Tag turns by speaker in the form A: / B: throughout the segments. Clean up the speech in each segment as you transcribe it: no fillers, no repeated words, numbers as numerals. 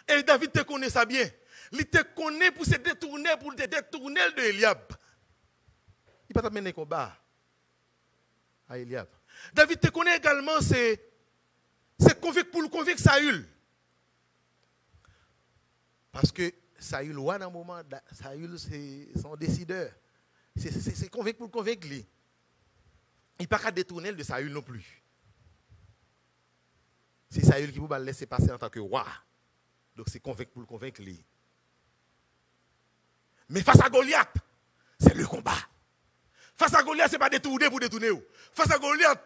A: Et David te connaît ça bien. Il te connaît pour te détourner de Eliab. Il ne peut pas mener combat à Eliab. David te connaît également, c'est pour le convaincre Saül. Parce que Saül, dans un moment, Saül, c'est son décideur. C'est convaincre pour le convaincre lui. Il ne peut pas détourner de Saül non plus. C'est Saül qui peut laisser passer en tant que roi. Donc c'est convaincre pour le convaincre lui. Mais face à Goliath, c'est le combat. Face à Goliath, ce n'est pas détourner pour détourner. Face à Goliath,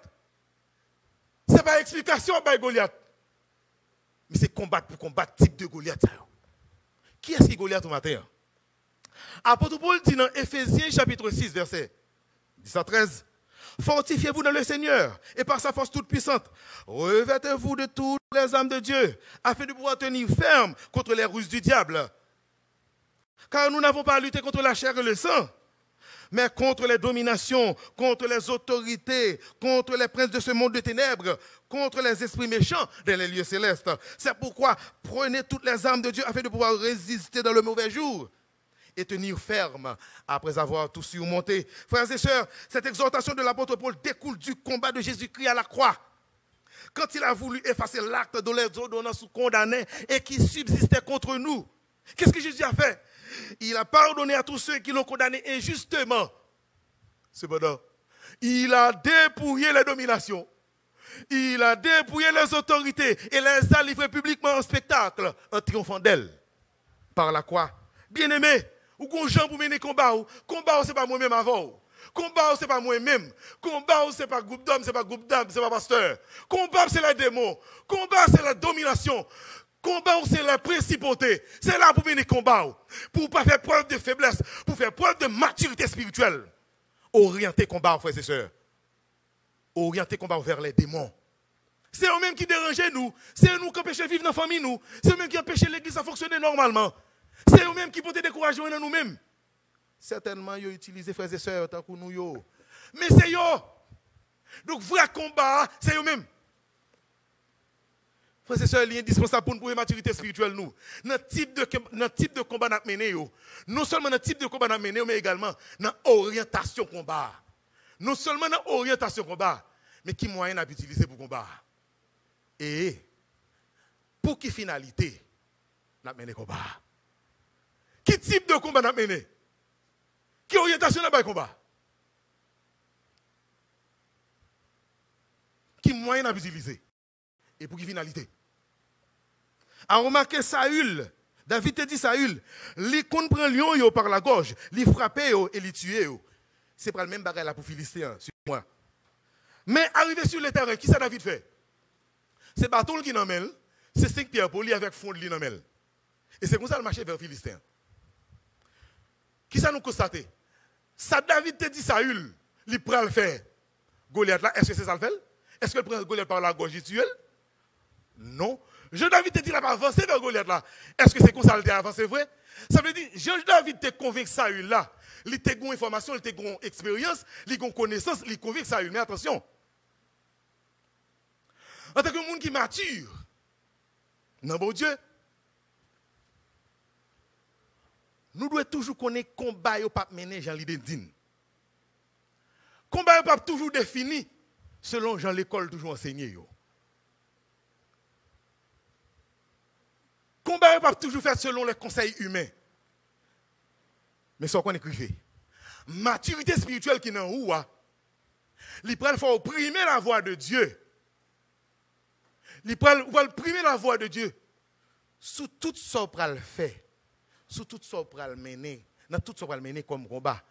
A: ce n'est pas explication par Goliath. Mais c'est combattre pour combattre type de Goliath. Qui est-ce qui Goliath au matin? Apôtre Paul dit dans Éphésiens chapitre 6, verset 10 à 13. Fortifiez-vous dans le Seigneur et par sa force toute puissante. Revêtez-vous de toutes les armes de Dieu afin de pouvoir tenir ferme contre les ruses du diable. Car nous n'avons pas à lutter contre la chair et le sang, mais contre les dominations, contre les autorités, contre les princes de ce monde de ténèbres, contre les esprits méchants dans les lieux célestes. C'est pourquoi prenez toutes les armes de Dieu afin de pouvoir résister dans le mauvais jour et tenir ferme après avoir tout surmonté. Frères et sœurs, cette exhortation de l'apôtre Paul découle du combat de Jésus-Christ à la croix. Quand il a voulu effacer l'acte dont les ordonnances condamnaient et qui subsistait contre nous, qu'est-ce que Jésus a fait? Il a pardonné à tous ceux qui l'ont condamné injustement. Cependant, il a dépouillé les dominations. Il a dépouillé les autorités et les a livrées publiquement en spectacle en triomphant d'elles. Par la croix. Bien-aimés, ou qu'on jambe pour mener combat, combat c'est pas moi-même avant. Combat c'est pas moi-même. Combat c'est pas groupe d'hommes, c'est pas groupe d'âmes, c'est pas pasteur. Combat c'est la démon. Combat c'est la domination. Combat c'est la principauté. C'est là pour mener combat. Pour ne pas faire preuve de faiblesse, pour faire preuve de maturité spirituelle. Orienter combat, frères et sœurs. Orienter combat vers les démons. C'est eux-mêmes qui dérangent nous. C'est eux qui empêchent de vivre dans la famille nous. C'est eux-mêmes qui empêchent l'église à fonctionner normalement. C'est eux-mêmes qui portent découragement dans nous-mêmes. Certainement, ils ont utilisé frères et sœurs tant que nous. Mais c'est eux. Donc, vrai combat, c'est eux-mêmes. Frères et sœurs, il est indispensable pour une maturité spirituelle, nous. Notre type de combat nous mené, non seulement notre type de combat nous mené, mais également dans l'orientation combat. Non seulement dans l'orientation combat, mais qui moyen à utiliser pour combat. Et pour quelle finalité nous mené combat? Quel type de combat nous mené? Quelle orientation nous combat? Qui moyen à utiliser? Et pour quelle finalité? A remarqué Saül, David te dit Saül, il prend lion par la gorge, il frappe et il tue. C'est pas le même bagage là pour Philistin, sur moi. Mais arrivé sur le terrain, qui ça David fait? C'est bâton qui n'emmène, c'est 5 pierres pour lui avec fond de l'inemmène. Et c'est comme ça le marché vers Philistin. Qui ça nous constate? Ça David te dit Saül, il prend le faire. Goliath là, est-ce que c'est ça le fait? Est-ce que prend Goliath par la gorge et tue? Non. Jean-David te dit là, pas avancer vers Goliath là. Est-ce que c'est comme ça qu'il a avancé, vrai? Ça veut dire, Jean-David te convainc Saül là. Il te gon information, il te gon expérience, il gon connaissance, il convainc Saül. Mais attention. En tant que monde qui mature, non, bon Dieu, nous devons toujours connaître combat au pape mené Jean Lidendine. Combat au pape toujours défini selon Jean l'école toujours enseigné. Combat n'est pas toujours fait selon les conseils humains. Mais ce qu'on écrivait. Maturité spirituelle qui est en haut, il faut opprimer la voix de Dieu. Il faut opprimer la voix de Dieu. Sous tout ce qu'on le fait, sous tout ce qu'on le mener, dans tout ce qu'on le mener comme combat,